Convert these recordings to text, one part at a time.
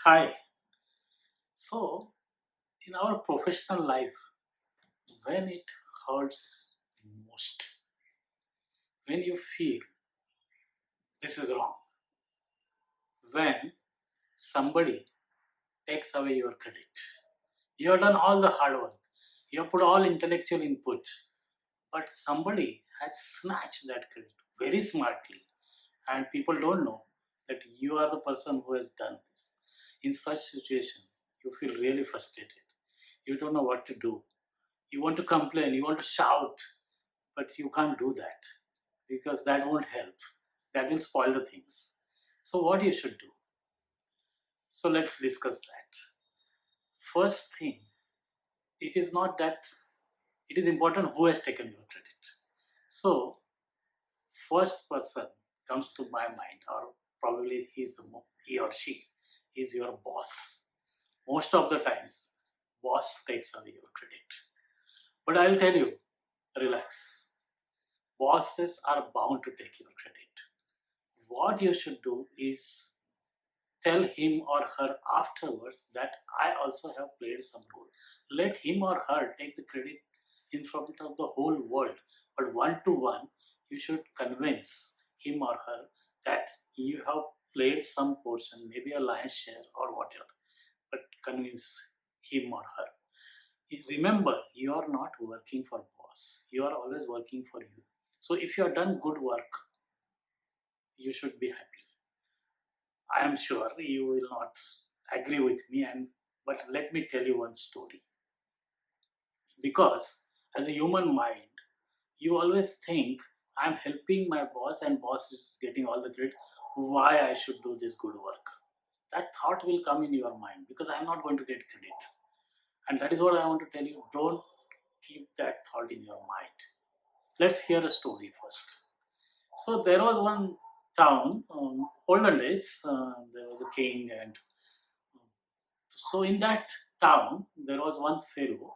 Hi. So, in our professional life, when it hurts most, when you feel this is wrong, when somebody takes away your credit, you have done all the hard work, you have put all intellectual input, but somebody has snatched that credit very smartly, and people don't know that you are the person who has done this. In such situation, you feel really frustrated. You don't know what to do. You want to complain, you want to shout, but you can't do that because that won't help. That will spoil the things. So, what you should do? So, let's discuss that. First thing, it is not that it is important who has taken your credit. So, first person comes to my mind, or probably he or she is your boss. Most of the times, boss takes away your credit. But I'll tell you, relax. Bosses are bound to take your credit. What you should do is tell him or her afterwards that I also have played some role. Let him or her take the credit in front of the whole world. But one to one, you should convince him or her that you have played some portion, maybe a lion's share or whatever, but convince him or her. Remember, you are not working for boss. You are always working for you. So if you have done good work, you should be happy. I am sure you will not agree with me, and but let me tell you one story. Because as a human mind, you always think I'm helping my boss and boss is getting all the credit. Why I should do this good work? That thought will come in your mind because I'm not going to get credit. And that is what I want to tell you. Don't keep that thought in your mind. Let's hear a story first. So there was one town, olden days, there was a king, and so in that town, there was one fellow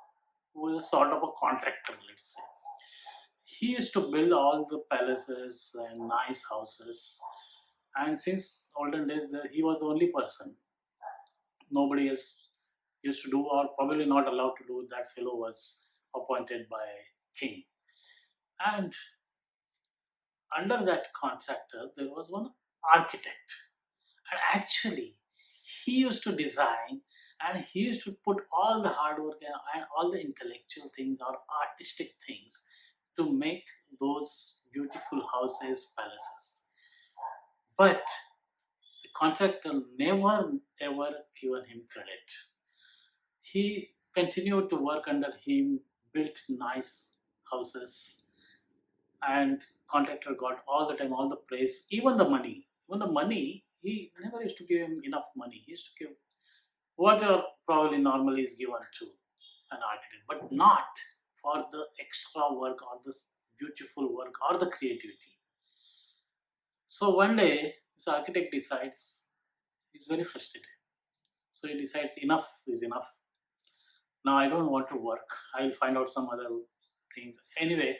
who was a sort of a contractor, let's say. He used to build all the palaces and nice houses. And since olden days, he was the only person. Nobody else used to do, or probably not allowed to do. That fellow was appointed by king. And under that contractor, there was one architect. And actually, he used to design and he used to put all the hard work and all the intellectual things or artistic things to make those beautiful houses, palaces. But the contractor never ever given him credit. He continued to work under him, built nice houses, and contractor got all the time all the praise, even the money. Even the money, he never used to give him enough money. He used to give whatever probably normally is given to an architect, but not for the extra work or the beautiful work or the creativity. So one day, this architect decides he's very frustrated. So he decides enough is enough. Now I don't want to work. I'll find out some other things. Anyway,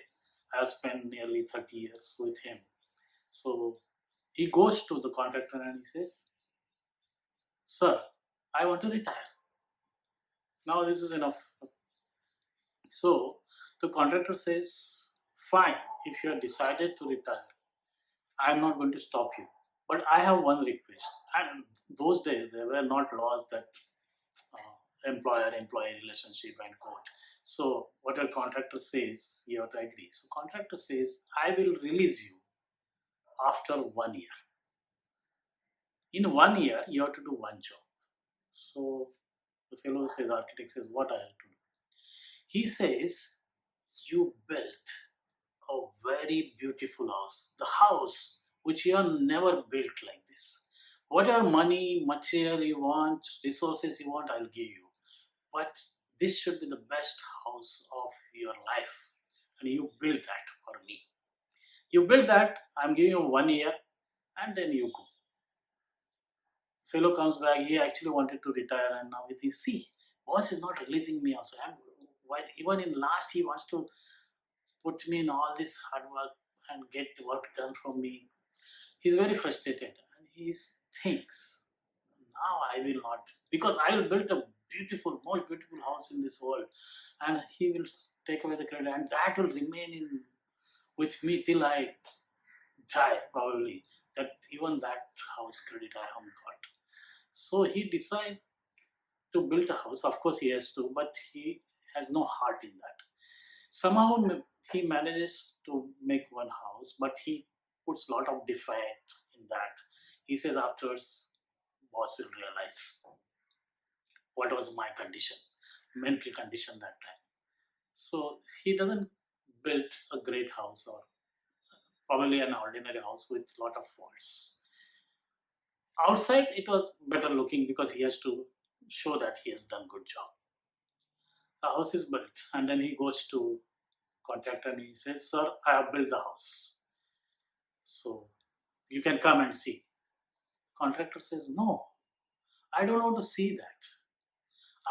I've spent nearly 30 years with him. So he goes to the contractor and he says, Sir, I want to retire. Now this is enough. So the contractor says, Fine, if you have decided to retire, I'm not going to stop you. But I have one request. And those days there were not laws that employer-employee relationship and court. So what a contractor says, you have to agree. So contractor says, I will release you after 1 year. In 1 year, you have to do one job. So the fellow says, architect says, what I have to do? He says, you built a very beautiful house. The house which you have never built like this. Whatever money, material you want, resources you want, I'll give you. But this should be the best house of your life. And you build that for me. You build that, I'm giving you 1 year, and then you go. Fellow comes back, he actually wanted to retire, and now he thinks, see, boss is not releasing me also. And why, even in last, he wants to put me in all this hard work and get work done from me. He's very frustrated and he thinks, Now I will not, because I will build a beautiful, most beautiful house in this world, and he will take away the credit, and that will remain in with me till I die, probably. That even that house credit I haven't got. So he decided to build a house. Of course, he has to, but he has no heart in that. Somehow he manages to make one house, but he puts a lot of defect in that. He says afterwards, boss will realize what was my condition, mental condition that time. So he doesn't build a great house, or probably an ordinary house with lot of faults. Outside it was better looking because he has to show that he has done good job. The house is built, and then he goes to contractor and he says, "Sir, I have built the house, so you can come and see." Contractor says, "No, I don't want to see that.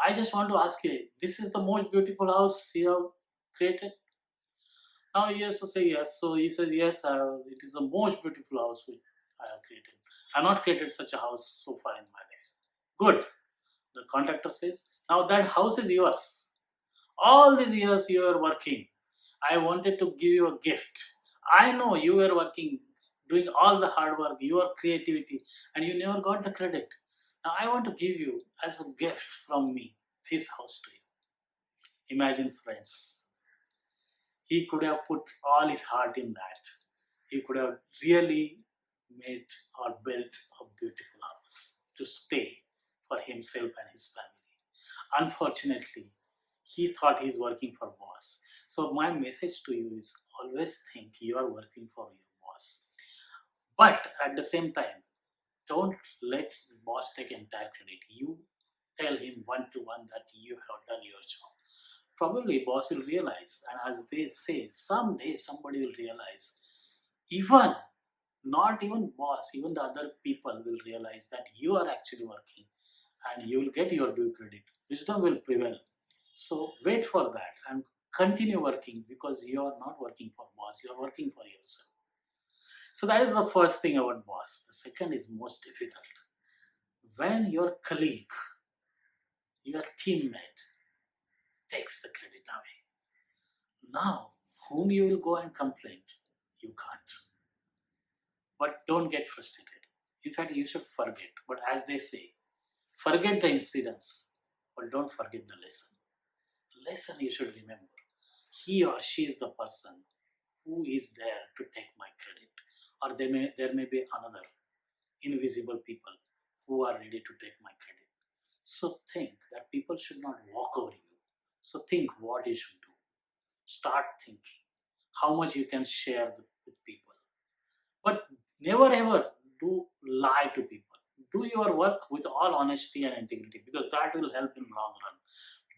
I just want to ask you, this is the most beautiful house you have created?" Now he has to say yes. So he says, "Yes, it is the most beautiful house which I have created. I have not created such a house so far in my life." Good. The contractor says, "Now that house is yours. All these years you were working. I wanted to give you a gift. I know you were working, doing all the hard work, your creativity, and you never got the credit. Now I want to give you as a gift from me this house to you." Imagine, friends, he could have put all his heart in that. He could have really made or built a beautiful house to stay for himself and his family. Unfortunately, he thought he's working for boss. So my message to you is, always think you are working for your boss. But at the same time, don't let the boss take entire credit. You tell him one to one that you have done your job. Probably boss will realize, and as they say, someday somebody will realize. Even not even boss, even the other people will realize that you are actually working, and you will get your due credit. Wisdom will prevail. So wait for that and continue working, because you are not working for boss, you are working for yourself. So that is the first thing about boss. The second is most difficult. When your colleague, your teammate takes the credit away. Now, whom you will go and complain? You can't. But don't get frustrated. In fact, you should forget. But as they say, forget the incidents, but don't forget the lesson. Lesson you should remember. He or she is the person who is there to take my credit. Or there may be another invisible people who are ready to take my credit. So think that people should not walk over you. So think what you should do. Start thinking how much you can share with people. But never ever do lie to people. Do your work with all honesty and integrity, because that will help in long run.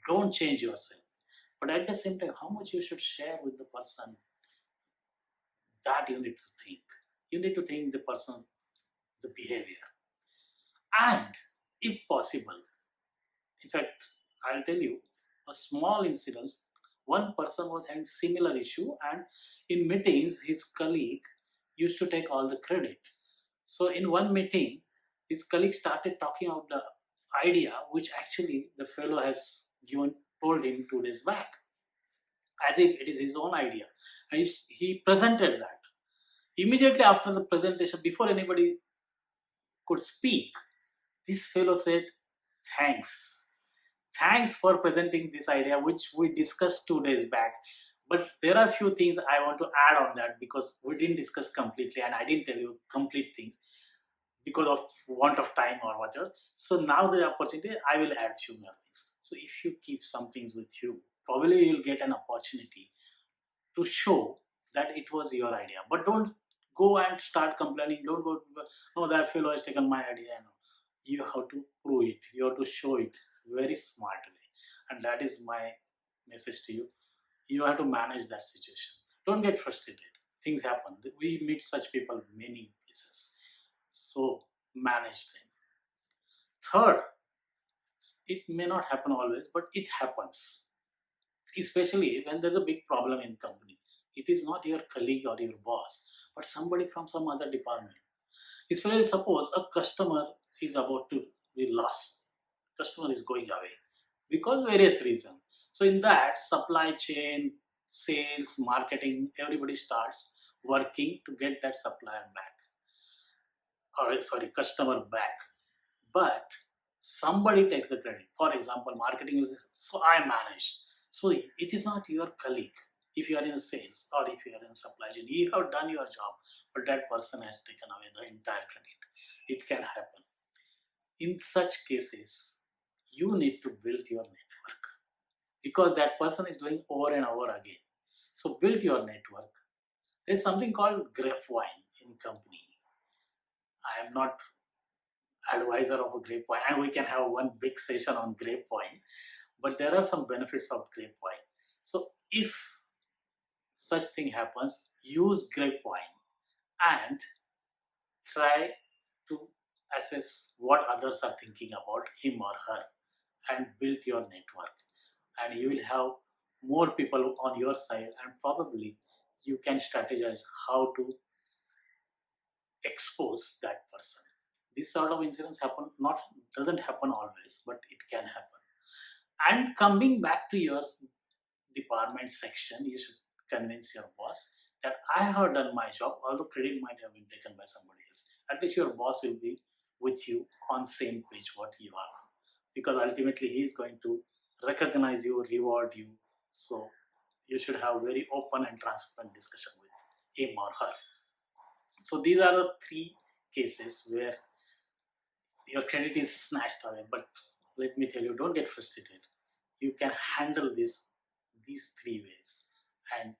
Don't change yourself. But at the same time, how much you should share with the person, that you need to think. You need to think the person, the behavior. And if possible, in fact, I'll tell you a small incident. One person was having similar issue, and in meetings, his colleague used to take all the credit. So in one meeting, his colleague started talking about the idea which actually the fellow has told him 2 days back, as if it is his own idea. And he presented that. Immediately after the presentation, before anybody could speak, this fellow said, "Thanks. Thanks for presenting this idea which we discussed 2 days back. But there are a few things I want to add on that, because we didn't discuss completely and I didn't tell you complete things because of want of time or whatever. So now the opportunity, I will add few more things." So if you keep some things with you, probably you'll get an opportunity to show that it was your idea. But don't go and start complaining. Don't go, "No, that fellow has taken my idea." No. You have to prove it. You have to show it very smartly. And that is my message to you. You have to manage that situation. Don't get frustrated. Things happen. We meet such people in many places. So manage them. Third, it may not happen always, but it happens. Especially when there's a big problem in company. It is not your colleague or your boss, but somebody from some other department. Especially suppose a customer is about to we lost. Customer is going away because various reasons. So in that supply chain, sales, marketing, everybody starts working to get that supplier back, or sorry, customer back. But somebody takes the credit. For example, marketing is so I manage. So it is not your colleague. If you are in sales or if you are in supply chain, you have done your job, but that person has taken away the entire credit. It can happen. In such cases, you need to build your network because that person is doing over and over again. So build your network. There's something called grapevine in company. I am not advisor of a grapevine, and we can have one big session on grapevine, but there are some benefits of grapevine. So if such thing happens, use grapevine and try to assess what others are thinking about him or her and build your network, and you will have more people on your side, and probably you can strategize how to expose that person. This sort of incidents happen, not doesn't happen always, but it can happen. And coming back to your department section, you should convince your boss that I have done my job, although credit might have been taken by somebody else. At least your boss will be with you on same page what you are, because ultimately he is going to recognize you, reward you. So you should have very open and transparent discussion with him or her. So these are the three cases where your credit is snatched away. But let me tell you, don't get frustrated. You can handle these three ways and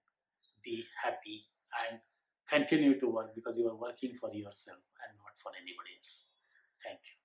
be happy and continue to work because you are working for yourself and not for anybody else. Thank you.